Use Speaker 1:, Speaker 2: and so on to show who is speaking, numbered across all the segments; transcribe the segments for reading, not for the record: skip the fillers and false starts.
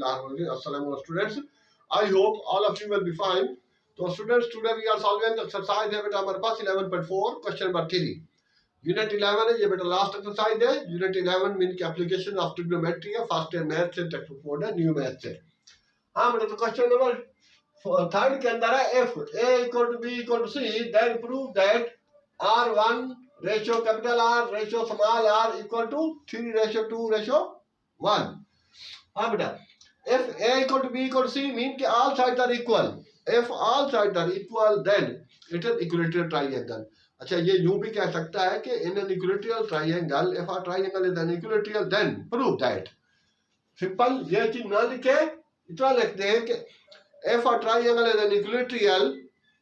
Speaker 1: Assalamu students. I hope all of you will be fine. So students, today we are solving exercise है बेटा हमारे पास 11.4 question number 3. Unit 11 है ये बेटा last exercise है. Unit 11 mean की एप्लीकेशन ऑफ ट्रिग्नोमेट्री है. फर्स्ट है मैथ से, टेक्स्ट बुक मोड है, न्यू मैथ से. हाँ बेटा, तो क्वेश्चन नंबर थर्ड के अंदर है if a equal to b equal to c then prove that r1 ratio capital R ratio small r equal to 3 ratio 2 ratio 1. हाँ बेटा, if a equal to b equal to c mean कि all sides are equal. If all sides are equal then it is equilateral triangle. अच्छा, ये यूं भी कह सकता है कि in an equilateral triangle if a triangle is an equilateral then prove that. Simple, ये चीज ना लिखे, इतना लिखते हैं कि if a triangle is an equilateral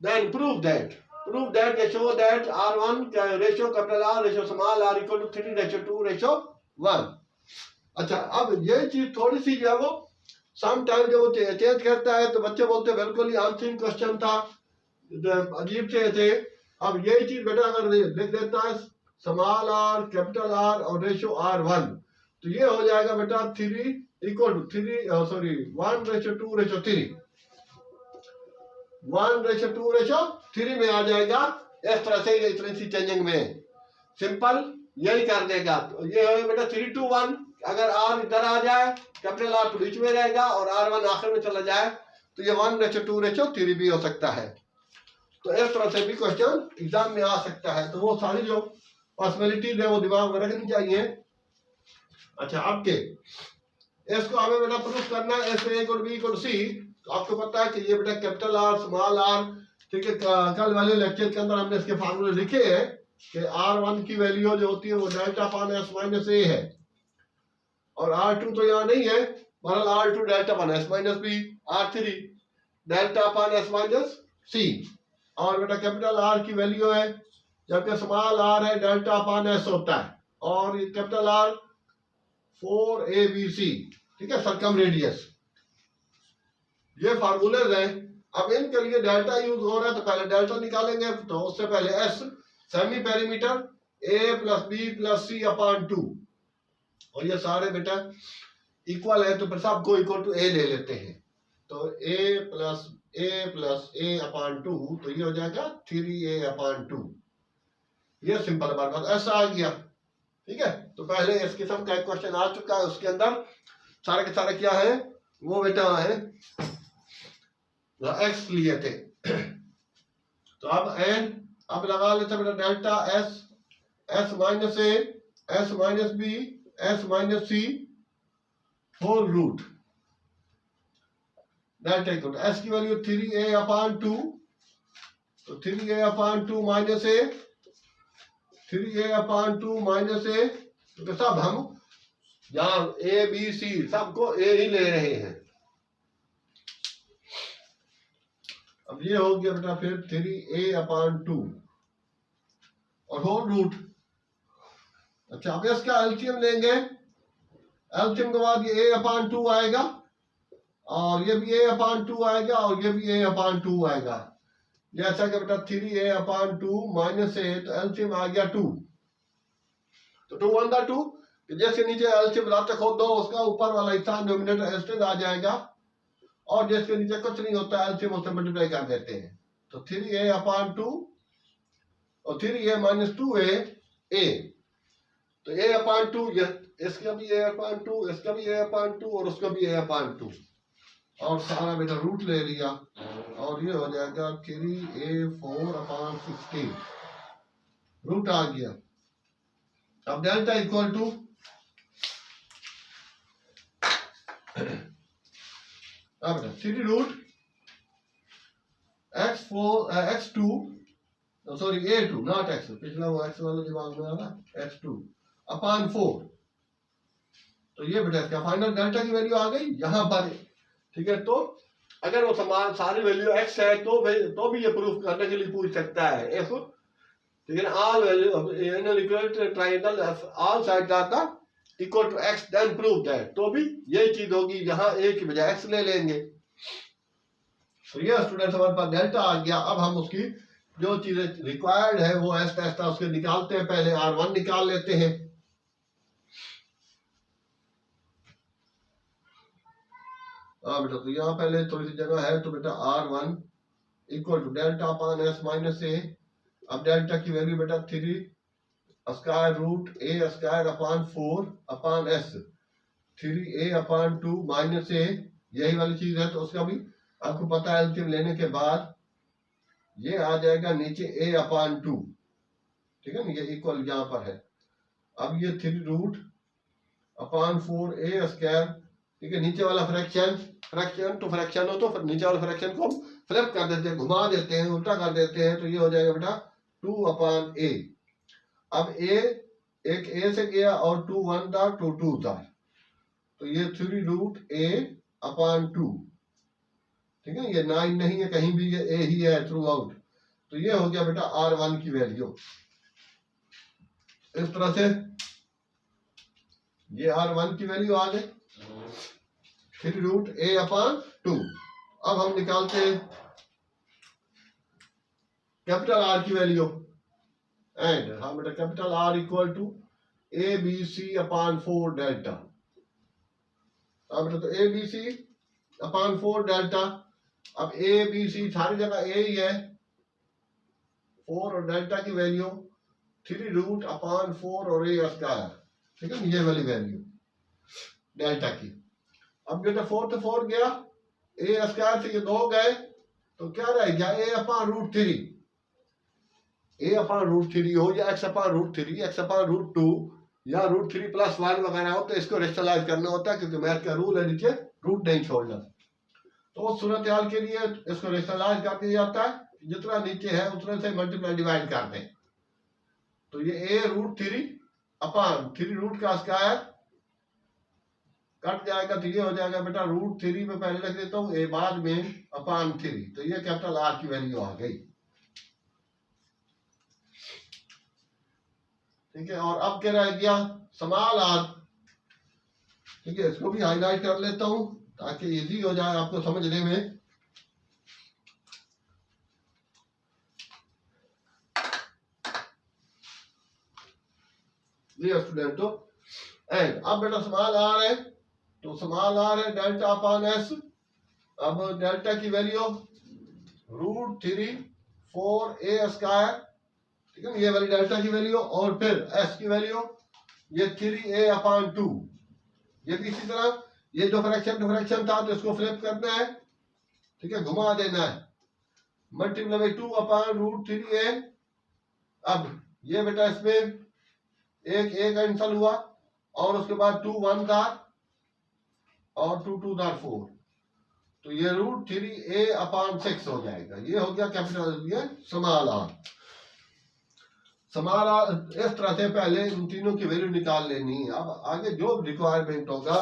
Speaker 1: then prove that. Prove that they show that r1 ratio capital R ratio small r equal to 3 ratio 2 ratio 1. अच्छा, अब ये चीज थोड़ी सी जो है वो सम टाइम जब वो चेंज करता है तो बच्चे बोलते हैं बिल्कुल ही आंसरिंग क्वेश्चन था, अजीब से थे. अब यही चीज बेटा अगर लिख देता है स्मॉल आर कैपिटल आर और रेशियो r1 तो ये हो जाएगा बेटा 3 equal to 1 ratio 2 ratio 3. 1 ratio 2 ratio 3 में आ जाएगा. इस तरह से इतनी सी चेंजिंग में सिंपल यही कर देगा. तो ये हो बेटा 3 to 1. अगर r इधर आ जाए, कैपिटल R तो बीच में रहेगा और r1 आखिर में चला जाए तो ये 1 रेशियो 2 रेशियो 3 भी हो सकता है. तो इस तरह से भी क्वेश्चन एग्जाम में आ सकता है. तो वो सारी जो पॉसिबिलिटीज है वो दिमाग में रखनी चाहिए. अच्छा, आपके इसको हमें बेटा प्रूफ करना है S A equal B equal C. तो आपको पता है कि ये बेटा कैपिटल आर स्मॉल आर, ठीक है. कल वाले लेक्चर के अंदर हमने इसके फार्मूले लिखे हैं कि r1 की वैल्यू जो होती है वो delta upon s minus a है और r2 तो यहाँ नहीं है. बहरहाल r2 delta upon s minus b, r3 delta upon s minus c. और बेटा कैपिटल R की वैल्यू है, जबकि स्मॉल r है डेल्टा अपॉन s होता है. और कैपिटल R 4abc, ठीक है, सर्कम रेडियस. ये फार्मूले हैं. अब इनके लिए डेल्टा यूज हो रहा है तो पहले डेल्टा निकालेंगे. तो उससे पहले s semi perimeter a plus B plus C upon 2 और ये सारे बेटा इक्वल है तो फिर सबको इक्वल टू a ले लेते हैं. तो a प्लस a अपॉन 2 तो ये हो जाएगा 3a अपॉन 2. ये सिंपल हमारे पास ऐसा आ गया, ठीक है. तो पहले इस किस्म का एक क्वेश्चन आ चुका है, उसके अंदर सारे के सारे क्या है वो बेटा है x लिए थे. तो अब लगा लेते बेटा delta s minus a s minus b s minus c whole root delta equal to s की वैल्यू 3a अपॉन 2. तो 3a upon 2 minus a 3a upon 2 minus a. तो सब हम यहाँ a b c सबको a ही ले रहे हैं. अब ये हो गया बेटा फिर 3a अपॉन 2 और होल रूट. अच्छा, अब इसका एलसीएम लेंगे. एलसीएम के बाद ये a अपॉन 2 आएगा और ये भी a अपॉन 2 आएगा और ये भी a अपॉन 2 आएगा. जैसा कि बेटा 3a अपॉन 2 माइनस a तो एलसीएम आ गया 2. तो 2 1 2 जैसे नीचे एलसीएम लाते खोद दो उसका ऊपर वाला हिस्सा डिनोमिनेटर इंस्टेंट आ जाएगा और जिसके नीचे कुछ नहीं होता एलसीएम उससे मल्टीप्लाई कर देते हैं. तो 3a अपॉन 2 और 3a माइनस 2a a. तो a अपॉन 2 इसका भी a अपॉन 2, इसका भी a अपॉन 2 और उसका भी a अपॉन 2 और सारा बेटा रूट ले लिया और ये हो जाएगा 3a4 अपॉन 16 रूट आ गया. अब डेल्टा इक्वल टू अब 3 root x2 sorry a2 not x, पिछला वो x वाला दिमाग में आ रहा x2 अपॉन 4. तो ये बेटा इसका फाइनल डेल्टा की वैल्यू आ गई यहाँ पर, ठीक है. तो अगर वो समान सारी वैल्यू x है तो भी ये प्रूफ करने के लिए पूछ सकता है if, ठीक है. All value in an equilateral triangle all sides are equal to x then prove that. तो भी यही चीज होगी, यहाँ a की बजाय x ले लेंगे. तो ये स्टूडेंट्स हमारे पास डेल्टा आ गया. अब हम उसकी जो चीजें रिक्वायर्ड है वो एस टेस्ट उसके निकालते हैं. पहले r1 निकाल लेते हैं. हाँ बेटा, तो यहाँ पहले थोड़ी सी जगह है, तो बेटा R1 equal to delta upon S minus a. अब डेल्टा की वैल्यू बेटा 3 square root a square upon 4 upon S, 3a upon 2 minus a, यही वाली चीज है। तो उसका भी आपको पता है, एलसीएम लेने के बाद ये आ जाएगा नीचे a अपान 2, ठीक है ना, ये इक्वल यहाँ पर है। अब ये 3 रूट अपान 4a स्क्वायर, ठीक है, नीचे वाला फ्रैक्शन, तो फ्रैक्शन हो तो नीचे वाले फ्रैक्शन को हम फ्लिप कर देते हैं, घुमा देते हैं, उल्टा कर देते हैं, तो ये हो जाएगा बेटा 2 अपान a। अब a एक a से गया और 2 1 था, 2 2 था, तो ये 3 रूट a अपान 2, ठीक है, ये 9 नहीं है कहीं भी, ये a ही है थ्रू आउट। तो ये हो गया बेटा R1 की वैल्यू। इस तरह से ये R1 की वैल्यू आ गई 3 रूट a अपान 2। अब हम निकालते हैं कैपिटल R की वैल्यू, एंड हाँ बेटा capital R equal to A B C upon 4 delta. अब बेटा तो ए बी सी अपान 4 डेल्टा, अब ए बी सी सारी जगह ए ही है, 4 और डेल्टा की वैल्यू 3 रूट अपान 4 और ए स्क्वायर, ठीक है, ये वाली वैल्यू डेल्टा की। अब बेटा 4 तो 4 गया, ए स्क्वायर से ये 2 गए, तो क्या रह गया ए अपान रूट 3, ए अपान रूट 3 हो या X upon root 3, X upon root 2 या रूट 3 प्लस 1 वगैरह हो, तो इसको रेशनलाइज करना होता है, क्योंकि मैथ का रूल है नीचे रूट नहीं छोड़ना। तो उस सूरत हाल के लिए इसको रेशनलाइज कर दिया जाता है, जितना नीचे है उतने से मल्टीप्लाई डिवाइड कर दें। तो ये ए रूट 3 अपान 3 रूट का स्क्वायर कट जाएगा, तो ये हो जाएगा बेटा रूट 3 में पहले लिख देता हूँ, ए बाद में अपान 3, तो ये कैपिटल आर की वैल्यू आ गई, ठीक है। और अब क्या रह गया स्मॉल आर, ठीक है, इसको भी हाईलाइट कर लेता हूं ताकि इजी हो जाए आपको समझने में। ये स्टूडेंटों, एंड अब बेटा स्मॉल आर है, तो स्मॉल आर है डेल्टा अपान एस। अब डेल्टा की वैल्यू रूट 3 4 ए स्क्वायर, ठीक है, ये वाली डेल्टा की वैल्यू, और फिर एस की वैल्यू ये 3a अपान 2। ये भी इसी तरह, ये जो फ्रैक्शन था तो इसको फ्लिप करना है, ठीक है, घुमा देना है, multiply by 2 upon root 3a। अब ये बेटा इसमें एक a कैंसल हुआ, और उसके बाद 2 1 था और 2 2 था 4, तो ये रूट 3a अपान 6 हो जाएगा। ये हो गया कैपिटल, ये स्मॉल आर। हमारा इस तरह से पहले इन तीनों की वैल्यू निकाल लेनी है। अब आगे जो रिक्वायरमेंट होगा,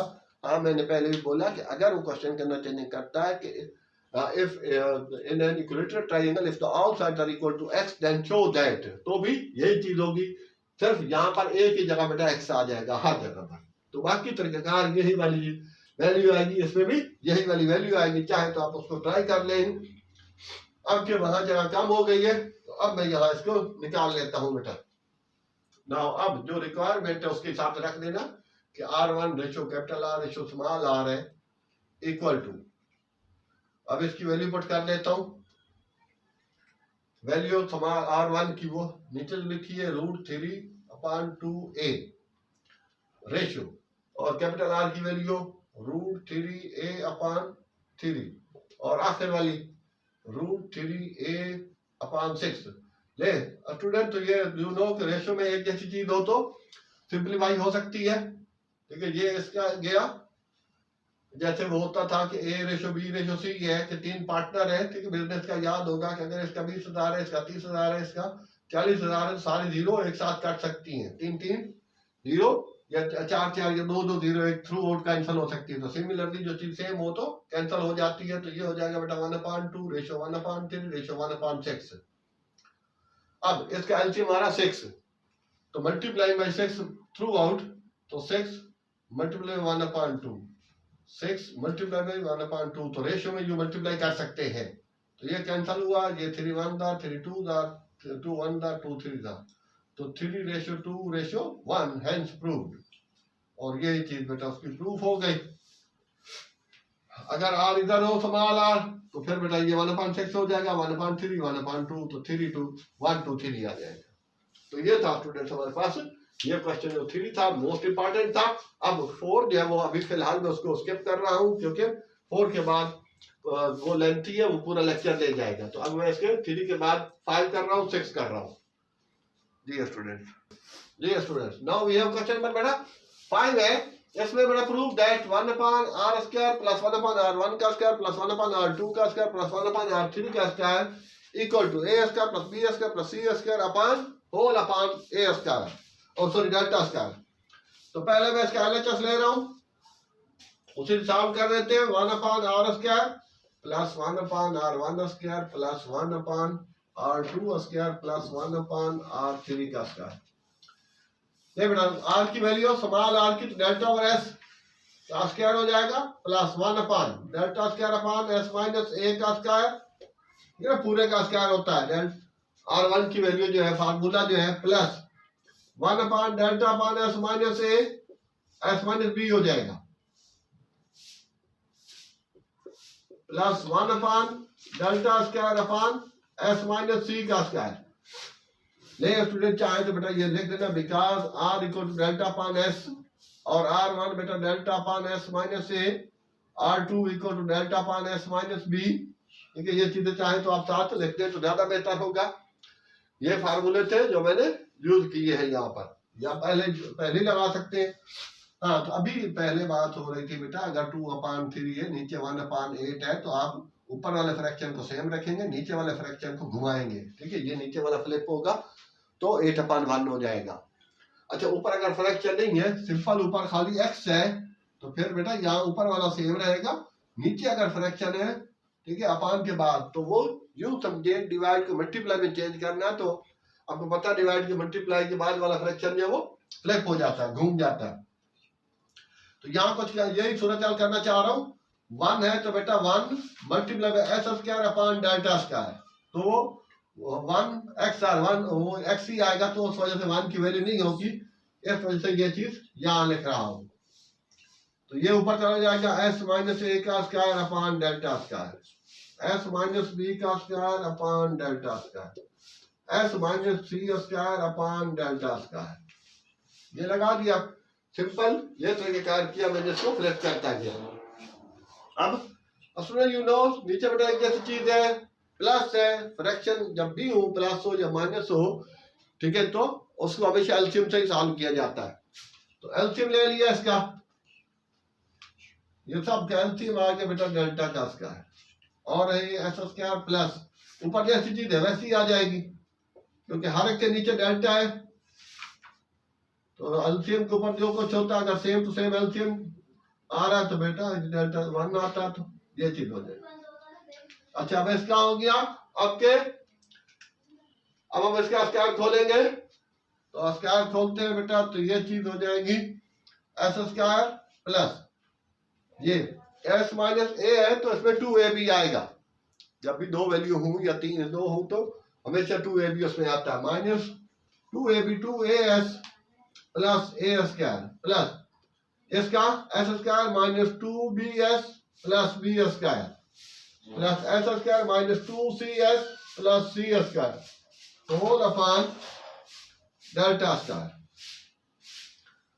Speaker 1: हाँ मैंने पहले भी बोला कि अगर वो क्वेश्चन करना चेंजिंग करता है कि if in an equilateral triangle if the all sides are equal to X then show that, तो भी यही चीज होगी, सिर्फ यहाँ पर ए की जगह बेटा एक्स आ जाएगा हर जगह पर, तो बाकी तरीकेकार यही वाली वैल्यू आएगी, इसमें भी यही वाली वैल्यू आएगी, चाहे तो आप उसको ट्राई कर लें। अब के वहां जगह कम हो गई है, तो अब मैं यहाँ इसको निकाल लेता हूँ बेटा। नाउ अब जो रिक्वायरमेंट है उसके हिसाब से रख देना कि R1 ratio capital R ratio small R है इक्वल टू, अब इसकी वैल्यू पुट कर लेता हूँ। वैल्यू स्मॉल R1 की वो नीचे लिखी है रूट 3 अपान 2a रेशो, और कैपिटल आर की वैल्यू रूट 3a अपान 3, और आखिर वाली रूट 3a अपान 6। ले स्टूडेंट, तो ये यू नो कि रेशो में एक जैसी चीज हो तो सिंप्लीफाई हो सकती है, ठीक है। ये इसका गया जैसे वो होता था कि ए रेशो बी रेशो सी है कि 3 पार्टनर है, ठीक है, बिजनेस का याद होगा कि अगर इसका 20,000 है, इसका 30,000 है, इसका 40,000 है, सारी जीरो एक साथ काट सकती हैं, 3 3 जीरो या 4 4 या 2 2 जीरो एक थ्रू आउट कैंसिल हो सकती है। तो सिमिलरली जो चीज सेम हो तो कैंसिल हो जाती है, तो ये हो जाएगा बेटा 1/2 रेशो 1/3 रेशो 1/6। अब इसका एलसीएम हमारा 6, तो मल्टीप्लाई बाई 6 थ्रू आउट, तो 6 मल्टीप्लाई 1/2, 6 मल्टीप्लाई बाई 1/2, तो रेशियो में जो मल्टीप्लाई कर सकते हैं, तो ये कैंसिल हुआ, ये 3 1 था, 3 2 था, 2 1 था, 2 3 था, तो 3 रेशियो 2 रेशियो 1 हेंस प्रूव्ड, और ये चीज बेटा उसकी प्रूफ हो गई। अगर आर इधर हो स्मॉल आर तो फिर बेटा ये 1/6 हो जाएगा, 1/3, 1/2 तो 3 to 1 to 3 आ जाएगा। तो ये था स्टूडेंट्स हमारे पास ये क्वेश्चन जो 3 था मोस्ट इंपॉर्टेंट था। अब 4 जो है वो अभी फिलहाल मैं उसको स्किप कर रहा हूँ क्योंकि 4 के बाद वो लेंथी है, वो पूरा लेक्चर ले जाएगा। तो अब मैं इसके 3 के बाद 5 कर रहा हूँ, 6 कर रहा हूँ। जी students now we have question number बेटा 5 है। इसमें बेटा prove that 1/r² plus 1/r1 का स्क्वायर प्लस 1/r2 का स्क्वायर प्लस 1/r3 का square equal to a² plus b² plus c² upon whole upon a² और सॉरी डेल्टा स्क्वायर। तो पहले मैं इसका LHS ले रहा हूँ, उसे सॉल्व कर देते हैं। 1/r² plus 1/r1² plus 1/r2² plus 1/r3 का स्क्वायर। ये बेटा r की वैल्यू स्मॉल r की डेल्टा ओवर s का स्क्वायर हो जाएगा प्लस 1/डेल्टा square upon s minus a का स्क्वायर, ये पूरे का स्क्वायर होता है। r1 की वैल्यू जो है फार्मूला जो है प्लस 1/डेल्टा upon s minus a s minus b हो जाएगा प्लस 1/डेल्टा square upon s minus c का स्क्वायर। नहीं स्टूडेंट चाहे तो बेटा ये लिख देना because r equal to delta upon s और r1 बेटा delta upon s minus a, r2 equal to delta upon s minus b। ठीक है, ये चीजें चाहे तो आप साथ लिख दें तो ज्यादा बेहतर होगा। ये फार्मूले थे जो मैंने यूज किए हैं यहाँ पर, या पहले लगा सकते हैं। हाँ तो अभी पहले बात हो रही थी बेटा अगर 2/3 है नीचे 1/8 है तो आप ऊपर वाले फ्रैक्शन को सेम रखेंगे, नीचे वाले फ्रैक्शन को घुमाएंगे। ठीक है, ये नीचे वाला फ्लिप होगा तो 8/1 हो जाएगा। अच्छा ऊपर अगर फ्रैक्शन नहीं है, सिंपल ऊपर खाली x है तो फिर बेटा यहाँ ऊपर वाला सेम रहेगा, नीचे अगर फ्रैक्शन है ठीक है अपान के बाद तो वो यूं समझे डिवाइड को मल्टीप्लाई में चेंज करना है। तो आपको पता है डिवाइड के मल्टीप्लाई के बाद वाला फ्रैक्शन जो वो फ्लिप हो जाता है, घूम जाता है। तो यहाँ कुछ यही सूरत हाल करना चाह रहा हूँ। 1 है तो बेटा 1 multiply by s² upon delta square, तो 1 वो x ही आएगा तो उस वजह से 1 की वैल्यू नहीं होगी, इस वजह से ये चीज यहाँ लिख रहा हूँ। तो ये ऊपर चला जाएगा s माइनस a का square upon delta square, s minus b का square upon delta square, s minus c² upon delta square. ये लगा दिया सिंपल, ये तरीकेकार किया मैंने, इसको फ्लिप करता गया। अब स्टूडेंट यू नो नीचे बेटा एक जैसी चीज है, प्लस है, फ्रैक्शन जब भी हो प्लस हो या माइनस हो ठीक है तो उसको हमेशा एलसीएम से ही सॉल्व किया जाता है। तो एलसीएम ले लिया इसका, ये सब एलसीएम आ गया बेटा डेल्टा का स्क्वायर और s² प्लस ऊपर जैसी चीज है वैसी आ जाएगी क्योंकि हर एक के नीचे डेल्टा है। तो एलसीएम के ऊपर जो कुछ होता है अगर सेम टू सेम एलसीएम आ रहा है तो बेटा डेल्टा 1 आता है, तो ये चीज हो जाएगी। अच्छा अब इसका हो गया आपके, अब हम इसका स्क्वायर खोलेंगे तो स्क्वायर खोलते हैं बेटा तो ये चीज हो जाएगी s² प्लस ये s माइनस a है तो इसमें 2ab आएगा। जब भी 2 वैल्यू हो या 2 हो तो हमेशा 2ab उसमें आता है, minus 2ab 2as plus a² plus इसका s² minus 2bs plus b² plus s² minus 2cs plus c² whole upon delta square.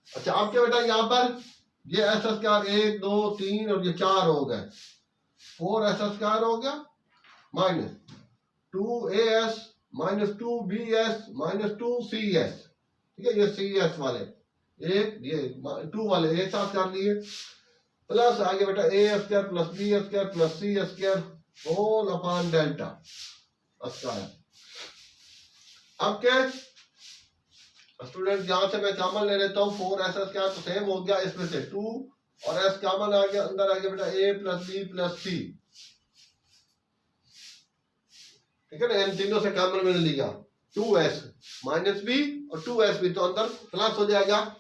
Speaker 1: अच्छा आपके बेटा यहाँ पर ये s² 1 2 3 और ये 4 हो गए, 4s² हो गया minus 2as minus 2bs minus 2cs। ठीक है, ये cs वाले एक ये 2 वाले एक साथ कर लिए प्लस आगे बेटा a² plus b² plus c² whole upon delta square. अब क्या स्टूडेंट यहां से मैं कॉमन ले लेता हूँ, 4s² तो सेम हो गया, इसमें से 2 और s कॉमन आ गया, अंदर आ गया बेटा a plus b plus c। ठीक है ना, इन तीनों से कॉमन मैंने लिया 2s माइनस b और 2s भी तो अंदर प्लस हो जाएगा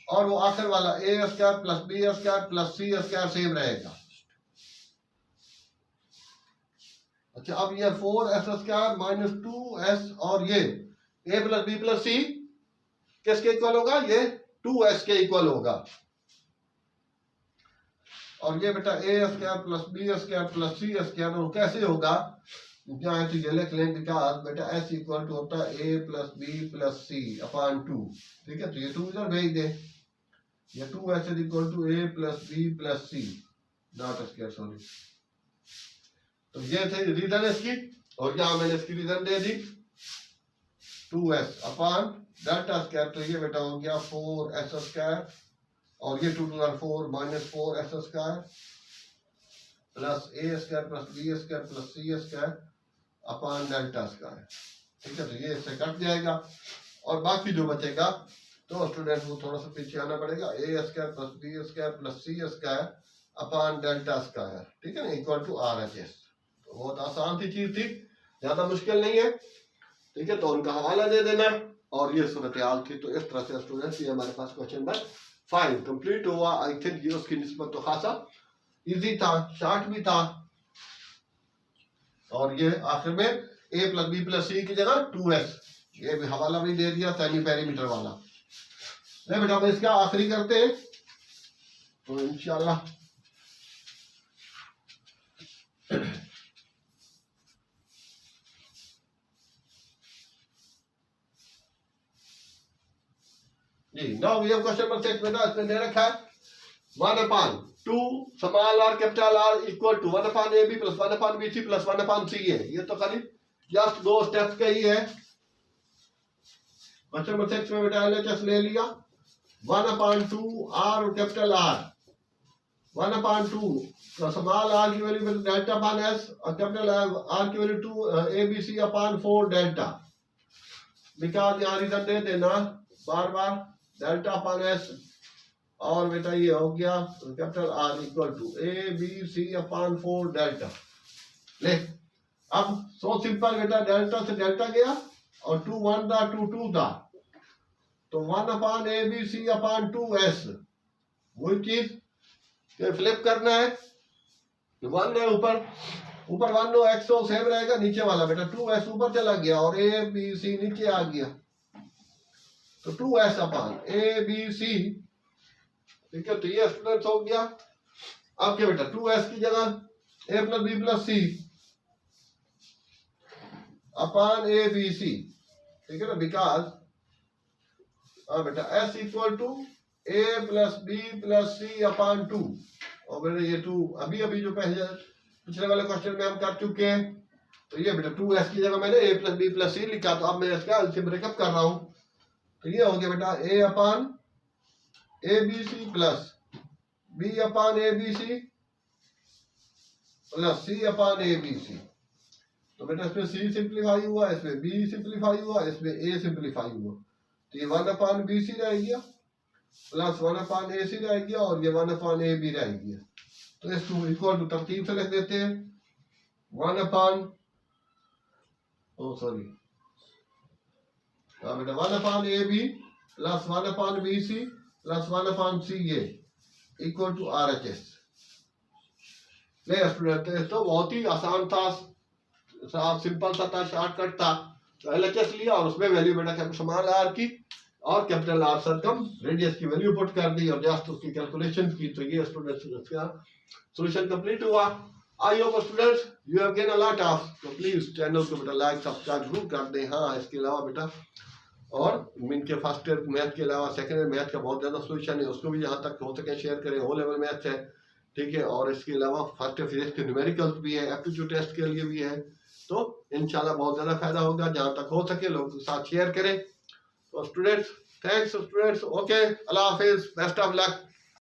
Speaker 1: और वो आखिर वाला a² plus b² plus c² same रहेगा। अच्छा अब ये 4s² माइनस 2s और ये a plus b plus c किसके इक्वल होगा, ये 2s के इक्वल होगा। और ये बेटा a square plus B square plus C square, और कैसे होगा क्या है तो ये लिख लें बिकॉज बेटा एस इक्वल टू होता है ए plus B plus C upon 2। ठीक है, तो ये 2 इधर भेज दे, ये 2s is equal to A plus B plus C not square sorry. तो ये थे रीजन इसकी, और यहाँ मैंने इसकी रीजन दे दी 2s अपॉन डेल्टा स्क्वायर। तो ये बेटा हो गया 4s स्क्वायर, और ये 2 to 4 minus 4s square plus A square plus B square plus C square upon delta square. ठीक है, तो ये इससे कट जाएगा, और बाकी जो बचेगा तो स्टूडेंट को थोड़ा सा पीछे आना पड़ेगा, a square plus B square plus C square upon delta square. ठीक है ना, इक्वल टू RHS। तो बहुत आसान सी चीज थी, ज्यादा मुश्किल नहीं है। ठीक है, तो उनका हवाला दे देना, और ये सूरत हाल थी। तो इस तरह से स्टूडेंट्स ये हमारे पास क्वेश्चन नंबर 5 कंप्लीट हुआ। आई थिंक ये उसकी निस्बत तो खासा इजी था, शॉर्ट भी था, और ये आखिर में ए प्लस बी प्लस सी की जगह 2s, ये भी हवाला भी दे दिया सेमी पेरीमीटर वाला। नहीं बेटा हम इसका आखिरी करते हैं, तो इंशाल्लाह जी। Now we have question number 6 बेटा, इसमें दे रखा है 1/2 small r capital R equal to 1/ab plus 1/bc plus 1/ca। ये तो खाली जस्ट 2 स्टेप्स का ही है। क्वेश्चन नंबर 6 में बेटा LHS ले लिया 1/2 r capital R 1/2 small r की वैल्यू डेल्टा अपॉन s और कैपिटल R की value 2 abc upon 4 delta. Because यहाँ रीजन दे देना बार बार डेल्टा अपॉन s, और बेटा ये हो गया capital R equal to abc upon 4 delta. ले अब सो सिंपल बेटा, डेल्टा से डेल्टा गया और 2 1 था 2 2 था, तो 1/abc अपॉन 2s वही चीज फ्लिप करना है। 1 है ऊपर 1 हो x तो सेम रहेगा, नीचे वाला बेटा 2s ऊपर चला गया और abc नीचे आ गया, तो 2s अपॉन abc। ठीक है, तो ये स्टूडेंट्स हो गया। अब क्या बेटा 2s की जगह a plus B plus C upon abc। ठीक है ना, बिकॉज बेटा s equal to a plus B plus C upon 2, और बेटा ये 2 अभी अभी जो पहले पिछले वाले क्वेश्चन में हम कर चुके हैं। तो ये बेटा 2s की जगह मैंने a प्लस बी प्लस सी लिखा, तो अब मैं इसका एलसीएम ब्रेकअप कर रहा हूं। तो ये हो गया बेटा a upon abc plus b upon abc plus c upon abc। तो बेटा इसमें c सिंप्लीफाई हुआ, इसमें b सिंप्लीफाई हुआ, इसमें a सिंप्लीफाई हुआ, तो ये 1/bc रह गया प्लस 1/ac रह गया, और ये 1/ab रह गया। तो इसको इक्वल टू तरतीब से लिख देते हैं 1 1/ab plus 1/bc plus 1/ca equal to RHS। नहीं स्टूडेंट तो बहुत ही आसान था, सिंपल सा था, शॉर्टकट था। तो LHS लिया और उसमें वैल्यू बेटा स्मॉल r की और कैपिटल R सर्कम रेडियस की वैल्यू पुट कर दी और जस्ट उसकी कैलकुलेशन की। तो ये स्टूडेंट्स का सॉल्यूशन कंप्लीट हुआ। I hope students you have gain a lot of, तो प्लीज चैनल को बेटा लाइक सब्सक्राइब जरूर कर दें। हाँ, इसके अलावा बेटा और इनके फर्स्ट ईयर मैथ के अलावा सेकंड ईयर मैथ का बहुत ज़्यादा सोल्यूशन है, उसको भी जहाँ तक हो सके शेयर करें। ओ लेवल मैथ है, ठीक है, और इसके अलावा फर्स्ट ईयर फिजिक्स के न्यूमेरिकल्स भी है, एप्टीट्यूड टेस्ट के लिए भी है। तो इंशाल्लाह बहुत ज़्यादा फायदा होगा, जहाँ तक हो सके लोग साथ शेयर करें। तो स्टूडेंट्स थैंक्स स्टूडेंट्स, ओके, अल्लाह हाफिज़, बेस्ट ऑफ लक।